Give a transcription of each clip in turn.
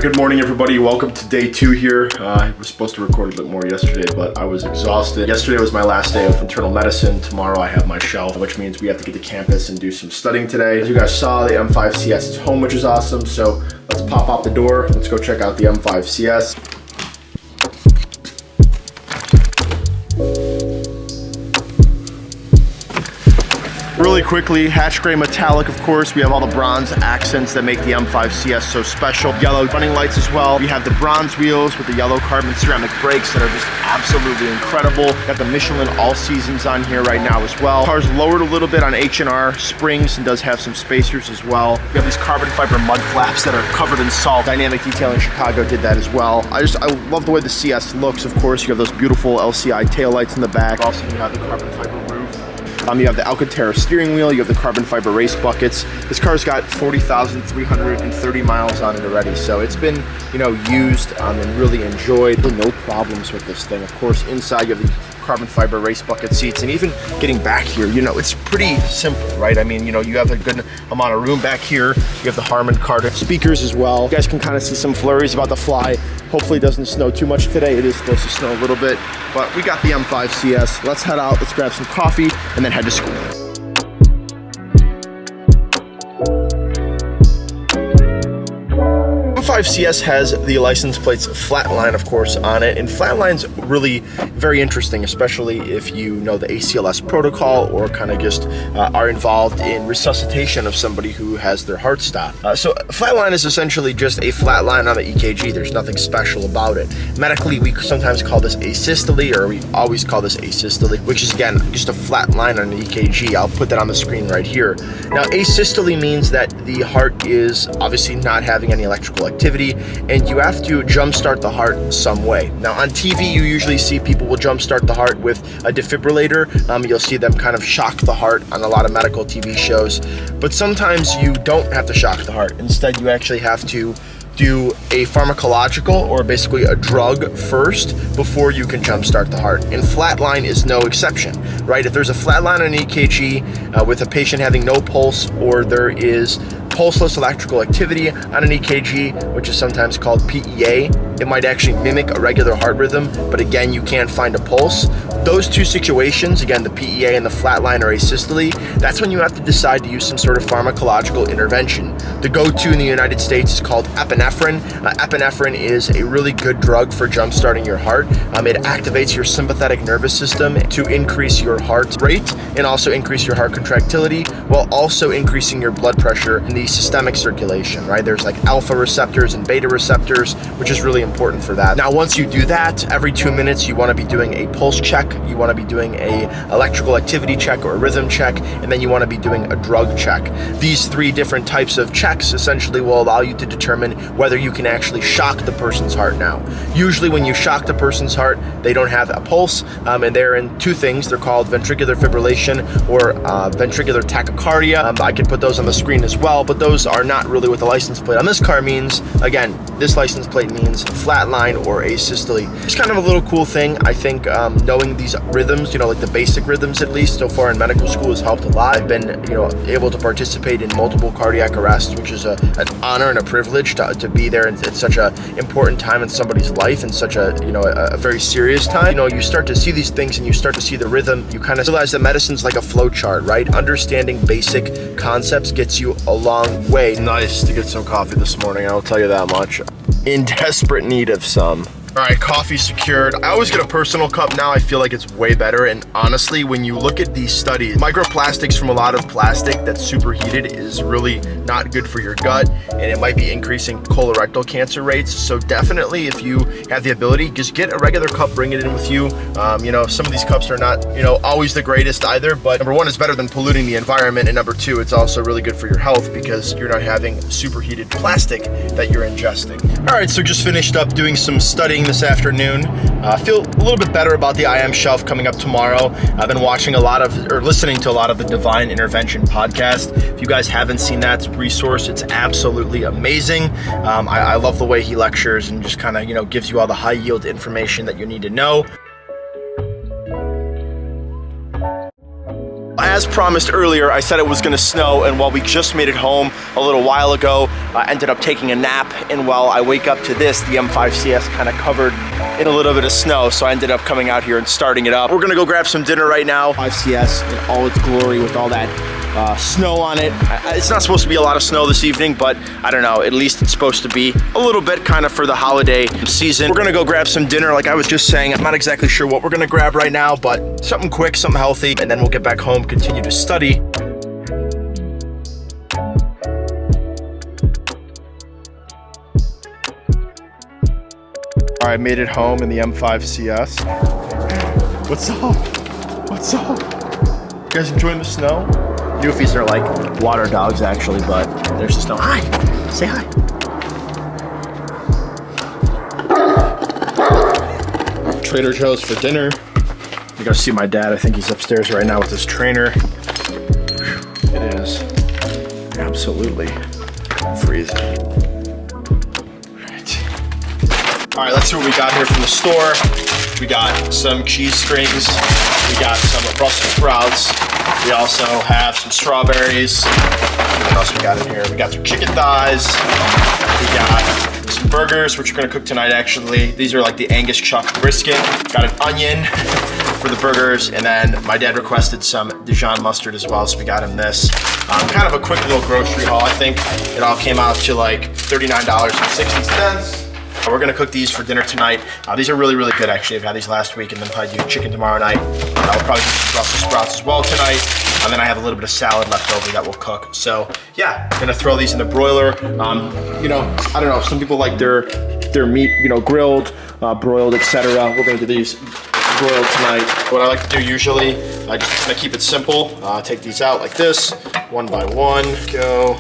Good morning everybody. Welcome to day 2 here. I was supposed to record a bit more yesterday, but I was exhausted. Yesterday was my last day of internal medicine. Tomorrow I have my shelf, which means we have to get to campus and do some studying today. As you guys saw, the M5CS is home, which is awesome. So let's pop out the door. Let's go check out the M5CS. Really quickly, hatch gray metallic, of course. We have all the bronze accents that make the M5CS so special. Yellow running lights as well. We have the bronze wheels with the yellow carbon ceramic brakes that are just absolutely incredible. Got the Michelin all seasons on here right now as well. Car's lowered a little bit on H&R springs and does have some spacers as well. We have these carbon fiber mud flaps that are covered in salt. Dynamic Detailing Chicago did that as well. I love the way the CS looks. Of course, you have those beautiful LCI taillights in the back. Also, you have the carbon fiber roof. You have the Alcantara steering wheel, you have the carbon fiber race buckets. This car's got 40,330 miles on it already, so it's been, used and really enjoyed. No problems with this thing. Of course, inside you have the carbon fiber race bucket seats, and even getting back here, it's pretty simple, right? I mean, you have a good amount of room back here. You have the Harman Kardon speakers as well. You guys can kind of see some flurries about to fly. Hopefully it doesn't snow too much today. It is supposed to snow a little bit, but we got the M5CS. Let's head out, let's grab some coffee, and then head to school. M5CS has the license plates Flatline, of course, on it, and Flatline's really very interesting, especially if you know the ACLS protocol or kind of just are involved in resuscitation of somebody who has their heart stopped. So Flatline is essentially just a flat line on the EKG. There's nothing special about it. Medically, we sometimes call this asystole, or we always call this asystole, which is, again, just a flat line on the EKG. I'll put that on the screen right here. Now, asystole means that the heart is obviously not having any electrical activity, and you have to jumpstart the heart some way. Now on TV, you usually see people will jumpstart the heart with a defibrillator. You'll see them kind of shock the heart on a lot of medical TV shows, but sometimes you don't have to shock the heart. Instead, you actually have to do a pharmacological, or basically a drug, first before you can jumpstart the heart. And Flatline is no exception, right? If there's a flatline on an EKG with a patient having no pulse, or there is pulseless electrical activity on an EKG, which is sometimes called PEA, it might actually mimic a regular heart rhythm, but again, you can't find a pulse. Those two situations, again, the PEA and the flatline or asystole, that's when you have to decide to use some sort of pharmacological intervention. The go-to in the United States is called epinephrine. Epinephrine is a really good drug for jump-starting your heart. It activates your sympathetic nervous system to increase your heart rate and also increase your heart contractility, while also increasing your blood pressure in the systemic circulation, right? There's like alpha receptors and beta receptors, which is really important for that. Now, once you do that, every 2 minutes, you want to be doing a pulse check, you want to be doing a electrical activity check or a rhythm check, and then you want to be doing a drug check. These 3 different types of checks essentially will allow you to determine whether you can actually shock the person's heart. Now, usually when you shock the person's heart, they don't have a pulse, and they're in 2 things. They're called ventricular fibrillation or ventricular tachycardia. I can put those on the screen as well, but those are not really what the license plate on this car means. Again, this license plate means flatline or asystole. It's kind of a little cool thing. I think knowing these rhythms, like the basic rhythms at least so far in medical school, has helped a lot. I've been, able to participate in multiple cardiac arrests, which is an honor and a privilege to be there at such an important time in somebody's life, and such a very serious time. You start to see these things and you start to see the rhythm. You kind of realize that medicine's like a flow chart, right? Understanding basic concepts gets you a long way. Nice to get some coffee this morning, I'll tell you that much. In desperate need of some. All right, coffee secured. I always get a personal cup now. I feel like it's way better. And honestly, when you look at these studies, microplastics from a lot of plastic that's superheated is really not good for your gut, and it might be increasing colorectal cancer rates. So definitely, if you have the ability, just get a regular cup, bring it in with you. Some of these cups are not, always the greatest either, but number 1, it's better than polluting the environment, and number 2, it's also really good for your health because you're not having superheated plastic that you're ingesting. All right, so just finished up doing some studying this afternoon. I feel a little bit better about the IM shelf coming up tomorrow. I've been listening to a lot of the Divine Intervention podcast. If you guys haven't seen that resource, it's absolutely amazing. I love the way he lectures and just kind of, gives you all the high yield information that you need to know. as promised earlier, I said it was gonna snow, and while we just made it home a little while ago, I ended up taking a nap, and while I wake up to this, the M5CS kind of covered in a little bit of snow, so I ended up coming out here and starting it up. We're gonna go grab some dinner right now. 5CS in all its glory with all that snow on it. It's not supposed to be a lot of snow this evening, but I don't know, at least it's supposed to be a little bit kind of for the holiday season. We're gonna go grab some dinner, like I was just saying. I'm not exactly sure what we're gonna grab right now, but something quick, something healthy, and then we'll get back home, continue to study. All right, made it home in the M5CS. What's up? What's up? You guys enjoying the snow? Newfies are like water dogs actually, but there's the snow. Hi, say hi. Trader Joe's for dinner. You go see my dad. I think he's upstairs right now with his trainer. It is absolutely freezing. All right, let's see what we got here from the store. We got some cheese strings. We got some Brussels sprouts. We also have some strawberries. What else we got in here? We got some chicken thighs. We got some burgers, which we're gonna cook tonight actually. These are like the Angus chuck brisket. Got an onion for the burgers, and then my dad requested some Dijon mustard as well, so we got him this. Kind of a quick little grocery haul. I think it all came out to like $39.60. We're gonna cook these for dinner tonight. These are really, really good actually. I've had these last week and then probably do chicken tomorrow night. I'll probably do some Brussels sprouts as well tonight. And then I have a little bit of salad left over that we'll cook. So yeah, I'm gonna throw these in the broiler. You know, I don't know, some people like their meat, you know, grilled, broiled, etc. We're gonna do these broiled tonight. What I like to do usually, I just kind of keep it simple. Take these out like this, one by one, go.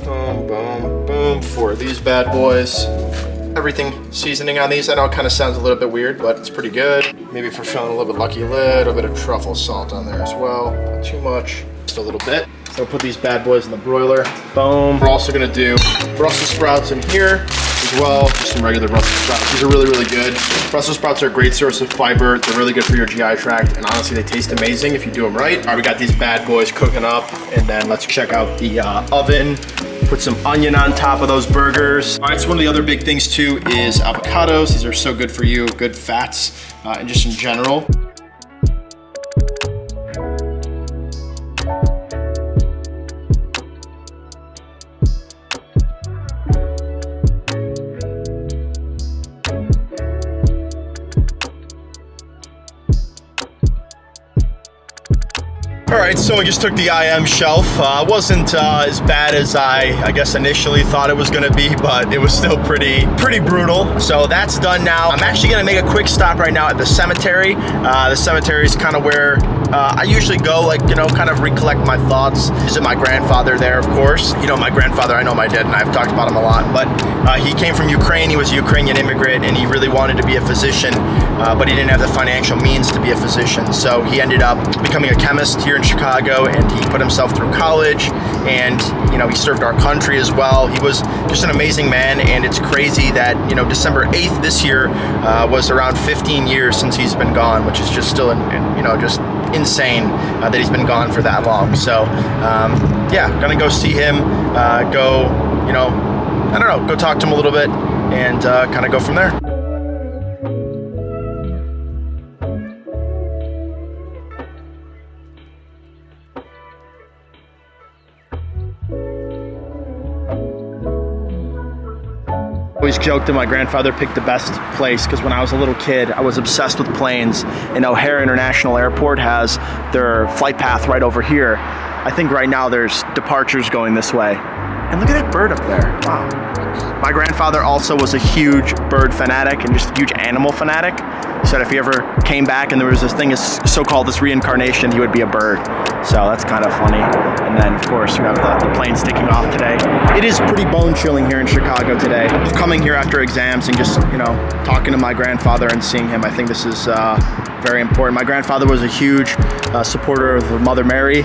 Boom, boom, boom, 4 of these bad boys. Everything seasoning on these, I know it kind of sounds a little bit weird, but it's pretty good. Maybe if we're feeling a little bit lucky, a little bit of truffle salt on there as well. Not too much, just a little bit. So we'll put these bad boys in the broiler. Boom. We're also gonna do Brussels sprouts in here as well, just some regular Brussels sprouts. These are really, really good. Brussels sprouts are a great source of fiber. They're really good for your GI tract, and honestly, they taste amazing if you do them right. All right, we got these bad boys cooking up, and then let's check out the oven. Put some onion on top of those burgers. All right, so one of the other big things too is avocados. These are so good for you, good fats, and just in general. All right, so I just took the IM shelf. Wasn't as bad as I guess initially thought it was gonna be, but it was still pretty brutal. So that's done now. I'm actually gonna make a quick stop right now at the cemetery. The cemetery is kind of where I usually go, like, you know, kind of recollect my thoughts. Visit my grandfather there, of course. You know, my grandfather, I know my dad and I've talked about him a lot, but he came from Ukraine. He was a Ukrainian immigrant, and he really wanted to be a physician, but he didn't have the financial means to be a physician. So he ended up becoming a chemist here in Chicago, and he put himself through college, and you know, he served our country as well. He was just an amazing man, and it's crazy that, you know, December 8th this year was around 15 years since he's been gone, which is just still, you know, just insane that he's been gone for that long. So yeah, gonna go see him, go, you know, I don't know, go talk to him a little bit, and kind of go from there. Always joked that my grandfather picked the best place because when I was a little kid, I was obsessed with planes, and O'Hare International Airport has their flight path right over here. I think right now there's departures going this way. And look at that bird up there, wow. My grandfather also was a huge bird fanatic and just a huge animal fanatic. He said if he ever came back and there was this thing, so-called this reincarnation, he would be a bird. So that's kind of funny. And then of course you have the planes taking off today. It is pretty bone chilling here in Chicago today. Coming here after exams and just, you know, talking to my grandfather and seeing him, I think this is very important. My grandfather was a huge supporter of Mother Mary.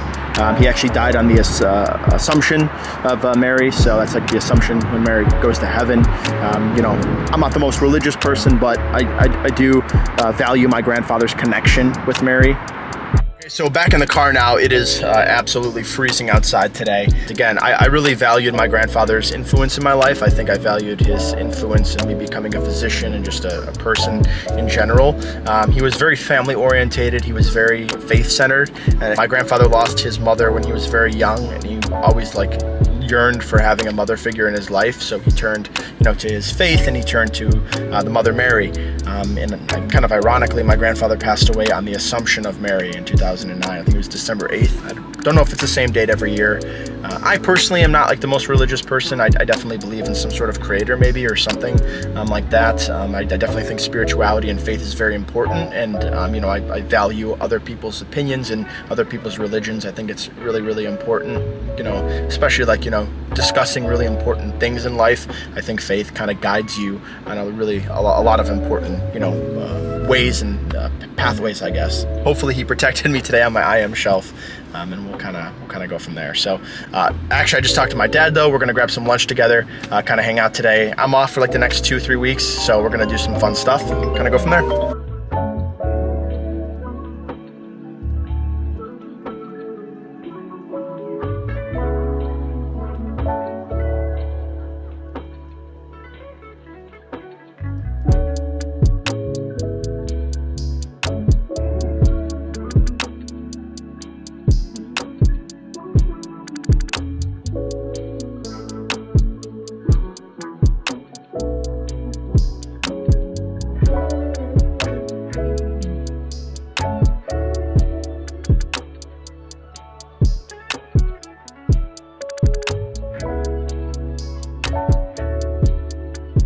He actually died on the Assumption of Mary, so that's like the Assumption when Mary goes to heaven. You know, I'm not the most religious person, but I do value my grandfather's connection with Mary. Okay, So back in the car now, it is absolutely freezing outside today. Again, I really valued my grandfather's influence in my life. I think I valued his influence in me becoming a physician and just a person in general. He was very family orientated. He was very faith-centered. And my grandfather lost his mother when he was very young, and he always yearned for having a mother figure in his life. So he turned, to his faith, and he turned to the Mother Mary. And kind of ironically, my grandfather passed away on the Assumption of Mary in 2009. I think it was December 8th. I don't know if it's the same date every year. I personally am not the most religious person. I definitely believe in some sort of creator maybe, or something like that. I definitely think spirituality and faith is very important, and I value other people's opinions and other people's religions. I think it's really, really important, especially discussing really important things in life. I think faith kind of guides you on a lot of important ways and pathways, I guess. Hopefully he protected me today on my IM shelf, and we'll kind of go from there. So actually, I just talked to my dad though. We're gonna grab some lunch together, kind of hang out today. I'm off for the next 2-3 weeks, so we're gonna do some fun stuff and kind of go from there.